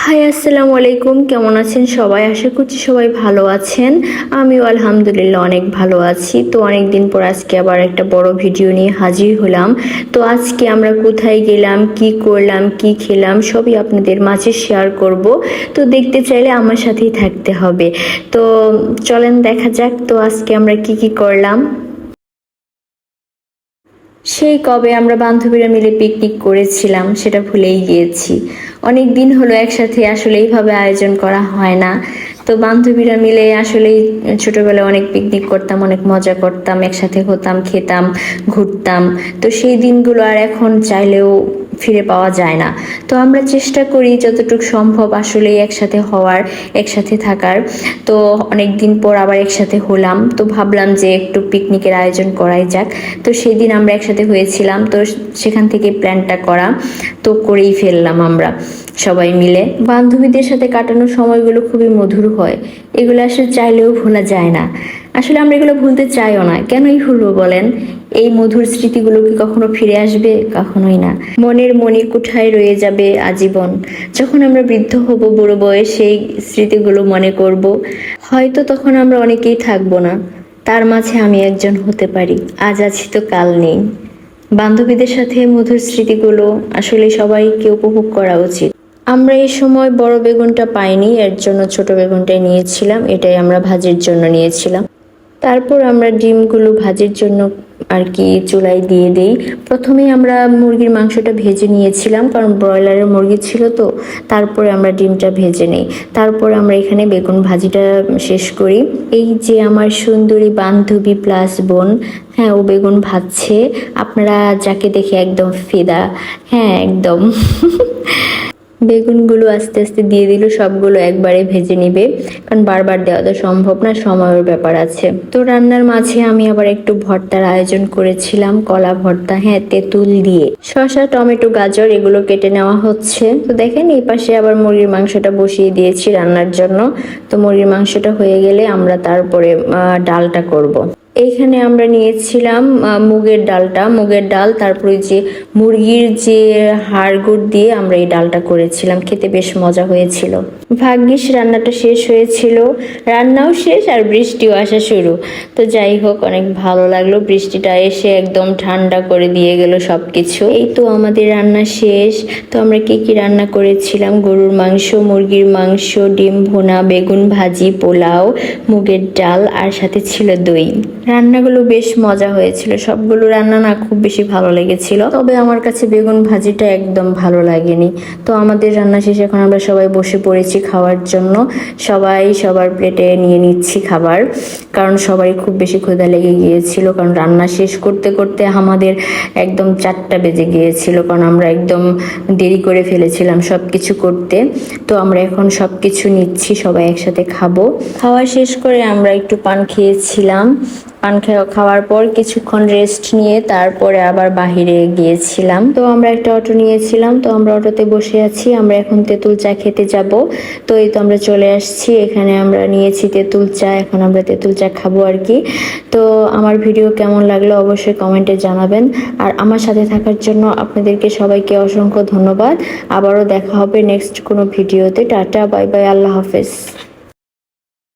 High, আসসালামু আলাইকুম। কেমন আছেন সবাই? আশা করছি সবাই ভালো আছেন। আমিও আলহামদুলিল্লাহ অনেক ভালো আছি। তো অনেক দিন পর আজকে আবার একটা বড় ভিডিও নিয়ে হাজির হলাম। তো আজকে আমরা কোথায় গেলাম, কি করলাম, কি খেলাম সবই আপনাদের মাঝে শেয়ার করব। তো দেখতে চাইলে আমার সাথেই থাকতে হবে। তো চলেন দেখা যাক তো আজকে আমরা কি করলাম। সেই কবে আমরা বান্ধবীরা মিলে পিকনিক করেছিলাম সেটা ভুলেই গিয়েছি। অনেক দিন হলো একসাথে আসলে এইভাবে আয়োজন করা হয় না। তো বান্ধবীরা মিলে আসলেই ছোটবেলায় অনেক পিকনিক করতাম, অনেক মজা করতাম, একসাথে হতাম, খেতাম, ঘুরতাম। তো সেই দিনগুলো আর এখন চাইলেও ফিরে পাওয়া যায় না। তো আমরা চেষ্টা করি যতটুকু সম্ভব আসলে একসাথে হওয়ার, একসাথে থাকার। তো অনেক দিন পর আবার একসাথে হলাম, তো ভাবলাম যে একটু পিকনিকের আয়োজন করাই যাক। তো সেই দিন আমরা একসাথে হয়েছিলাম, তো সেখান থেকে প্ল্যানটা করা, তো করেই ফেললাম আমরা সবাই মিলে। বান্ধবীদের সাথে কাটানো সময়গুলো খুবই মধুর হয়, এগুলো আসলে চাইলেও ভোলা যায় না। আসলে আমরা এগুলো ভুলতে চাইও না, কেনই ভুলবো বলেন? এই মধুর স্মৃতিগুলো কি কখনো ফিরে আসবে? কখনোই না। মনের মণিকুঠায় রয়ে যাবে আজীবন। যখন আমরা বৃদ্ধ হব, বুড়ো বয়সে সেই স্মৃতিগুলো মনে করব। হয়তো তখন আমরা অনেকেই থাকবো না, তার মাঝে আমি একজন হতে পারি। আজ আছি তো কাল নেই। বান্ধবীদের সাথে মধুর স্মৃতিগুলো আসলে সবাইকে উপভোগ করা উচিত। আমরা এই সময় বড় বেগুনটা পাইনি, এর জন্য ছোট বেগুনটাই নিয়েছিলাম। এটাই আমরা ভাজির জন্য নিয়েছিলাম। তারপর আমরা ডিমগুলো ভাজির জন্য আর কি চুলায় দিয়ে দেই। প্রথমেই আমরা মুরগির মাংসটা ভেজে নিয়েছিলাম, কারণ ব্রয়লারের মুরগি ছিল তো। তারপরে আমরা ডিমটা ভেজে নেই। তারপরে আমরা এখানে বেগুন ভাজিটা শেষ করি। এই যে আমার সুন্দরী বান্ধবী প্লাস বোন, হ্যাঁ ও বেগুন ভাজছে। আপনারা যাকে দেখে একদম ফিদা, হ্যাঁ একদম। বেগুনগুলো আস্তে আস্তে দিয়ে দিল, সবগুলো একবারে ভেজে নিবে, কারণ বারবার দেওয়া তো সম্ভব না, সময়ের ব্যাপার আছে। তো রান্নার মাঝে আমি আবার একটু ভর্তার আয়োজন করেছিলাম, কলা ভর্তা, হ্যাঁ তেঁতুল দিয়ে। শসা, টমেটো, গাজর এগুলো কেটে নেওয়া হচ্ছে। তো দেখেন এই পাশে আবার মুরগির মাংসটা বসিয়ে দিয়েছি রান্নার জন্য। তো মুরগির মাংসটা হয়ে গেলে আমরা তারপরে ডালটা করব। এইখানে আমরা নিয়েছিলাম মুগের ডালটা, মুগের ডাল, তারপরে যে মুরগির যে হাড়গুড় দিয়ে আমরা এই ডালটা করেছিলাম, খেতে বেশ মজা হয়েছিল। ভাগ্যিস রান্নাটা শেষ হয়েছিল, রান্নাও শেষ আর বৃষ্টিও আসা শুরু। তো যাই হোক, অনেক ভালো লাগলো, বৃষ্টিটা এসে একদম ঠান্ডা করে দিয়ে গেল সবকিছু। এই তো আমাদের রান্না শেষ। তো আমরা কি রান্না করেছিলাম? গরুর মাংস, মুরগির মাংস, ডিম ভুনা, বেগুন ভাজি, পোলাও, মুগের ডাল, আর সাথে ছিল দই। রান্নাগুলো বেশ মজা হয়েছিল, সবগুলো রান্না না খুব বেশি ভালো লেগেছিল, তবে আমার কাছে বেগুন ভাজিটা একদম ভালো লাগেনি। তো আমাদের রান্না শেষে এখন আমরা সবাই বসে পড়েছি খাওয়ার জন্য। সবাই সবার প্লেটে নিয়ে নিচ্ছি খাবার, কারণ সবাই খুব বেশি ক্ষুধা লেগে গিয়েছিল, কারণ রান্না শেষ করতে করতে আমাদের একদম 4টা বেজে গিয়েছিল, কারণ আমরা একদম দেরি করে ফেলেছিলাম সব কিছু করতে। তো আমরা এখন সব কিছু নিচ্ছি, সবাই একসাথে খাবো। খাওয়া শেষ করে আমরা একটু পান খেয়েছিলাম। পান খাওয়ার পর কিছুক্ষণ রেস্ট নিয়ে তারপরে আবার বাহিরে গিয়েছিলাম। তো আমরা একটা অটো নিয়েছিলাম, তো আমরা অটোতে বসে আছি। আমরা এখন তেঁতুল চা খেতে যাব। তো এই তো আমরা চলে আসছি, এখানে আমরা নিয়েছি তেঁতুল চা, এখন আমরা তেঁতুল চা খাবো আর কি। তো আমার ভিডিও কেমন লাগলো অবশ্যই কমেন্টে জানাবেন। আর আমার সাথে থাকার জন্য আপনাদেরকে সবাইকে অসংখ্য ধন্যবাদ। আবারও দেখা হবে নেক্সট কোনো ভিডিওতে। টাটা, বাই বাই, আল্লাহ হাফেজ।